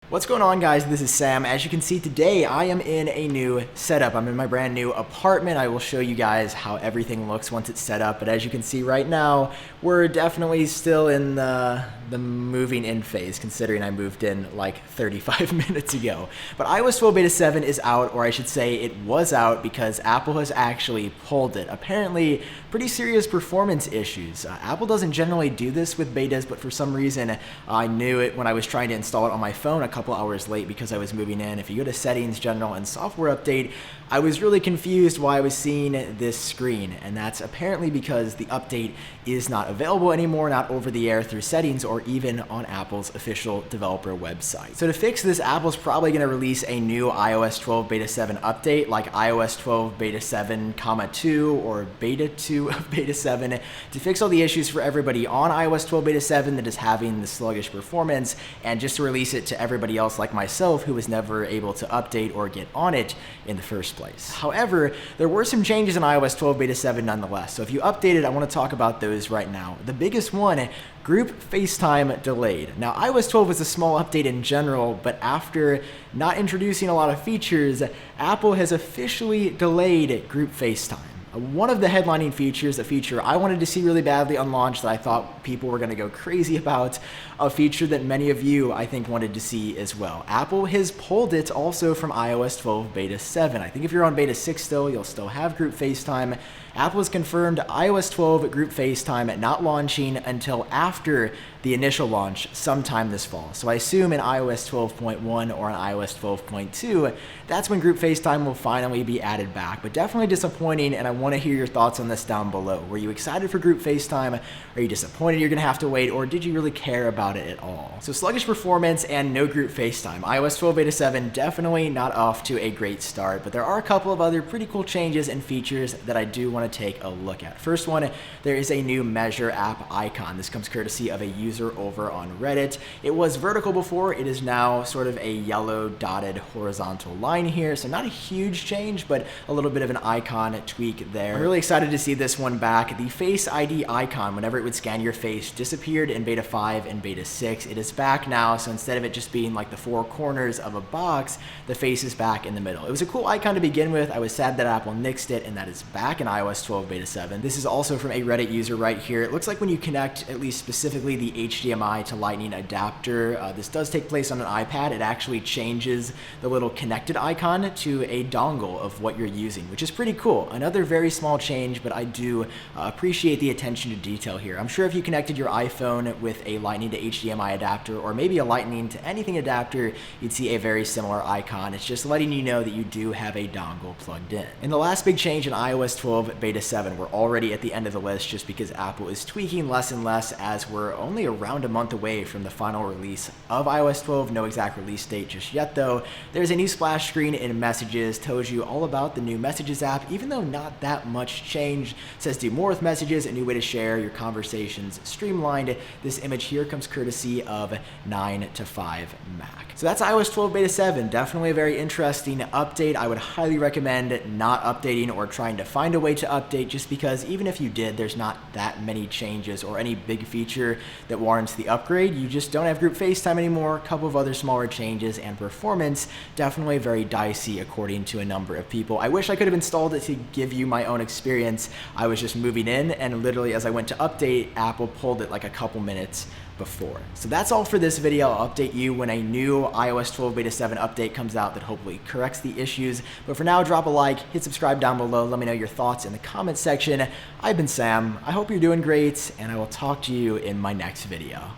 What's going on, guys? This is Sam. As you can see today, I am in a new setup. I'm in my brand new apartment. I will show you guys how everything looks once it's set up. But as you can see right now, we're definitely still in the moving in phase, considering I moved in like 35 minutes ago. But iOS 12 Beta 7 is out, or I should say it was out, because Apple has actually pulled it. Apparently, pretty serious performance issues. Apple doesn't generally do this with betas, but for some reason, I knew it when I was trying to install it on my phone a couple hours late because I was moving in. If you go to Settings, General, and Software Update, I was really confused why I was seeing this screen, and that's apparently because the update is not available anymore, not over the air through settings or even on Apple's official developer website. So to fix this, Apple's probably going to release a new iOS 12 Beta 7 update, like iOS 12 Beta 7, 2 or Beta 2 of Beta 7, to fix all the issues for everybody on iOS 12 Beta 7 that is having the sluggish performance, and just to release it to everybody else like myself who was never able to update or get on it in the first place. However, there were some changes in iOS 12 Beta 7 nonetheless, so if you updated, I want to talk about those right now. The biggest one, Group FaceTime delayed. Now, iOS 12 was a small update in general, but after not introducing a lot of features, Apple has officially delayed Group FaceTime. One of the headlining features, a feature I wanted to see really badly unlaunched that I thought people were going to go crazy about, a feature that many of you, I think, wanted to see as well. Apple has pulled it also from iOS 12 Beta 7. I think if you're on Beta 6 still, you'll still have Group FaceTime. Apple has confirmed iOS 12 Group FaceTime not launching until after the initial launch sometime this fall. So I assume in iOS 12.1 or in iOS 12.2, that's when Group FaceTime will finally be added back. But definitely disappointing, and I want to hear your thoughts on this down below. Were you excited for Group FaceTime? Are you disappointed you're going to have to wait, or did you really care about it at all? So sluggish performance and no Group FaceTime. iOS 12 Beta 7 definitely not off to a great start, but there are a couple of other pretty cool changes and features that I do want to take a look at. First one, there is a new Measure app icon. This comes courtesy of a user over on Reddit. It was vertical before, it is now sort of a yellow dotted horizontal line here, so not a huge change, but a little bit of an icon tweak there. I'm really excited to see this one back. The Face ID icon, whenever it would scan your face, disappeared in Beta 5 and Beta 6. It is back now, so instead of it just being like the four corners of a box, the face is back in the middle. It was a cool icon to begin with. I was sad that Apple nixed it, and that is back in iOS 12 Beta 7. This is also from a Reddit user right here. It looks like when you connect, at least specifically the HDMI to Lightning adapter, this does take place on an iPad. It actually changes the little connected icon to a dongle of what you're using, which is pretty cool. Another very small change, but I do appreciate the attention to detail here. I'm sure if you connected your iPhone with a Lightning to HDMI adapter, or maybe a Lightning to anything adapter, you'd see a very similar icon. It's just letting you know that you do have a dongle plugged in. And the last big change in iOS 12 Beta 7, we're already at the end of the list just because Apple is tweaking less and less as we're only around a month away from the final release of iOS 12. No exact release date just yet though. There's a new splash screen in Messages, tells you all about the new Messages app, even though not that much change. It says do more with Messages, a new way to share your conversations streamlined. This image here comes courtesy of 9 to 5 Mac. So that's iOS 12 Beta 7. Definitely a very interesting update. I would highly recommend not updating or trying to find a way to update, just because even if you did, there's not that many changes or any big feature that warrants the upgrade. You just don't have Group FaceTime anymore, a couple of other smaller changes, and performance definitely very dicey according to a number of people. I wish I could have installed it to give you my own experience. I was just moving in, and literally as I went to update, Apple pulled it like a couple minutes before. So that's all for this video. I'll update you when a new iOS 12 Beta 7 update comes out that hopefully corrects the issues. But for now, drop a like, hit subscribe down below, let me know your thoughts in the comments section. I've been Sam, I hope you're doing great, and I will talk to you in my next video.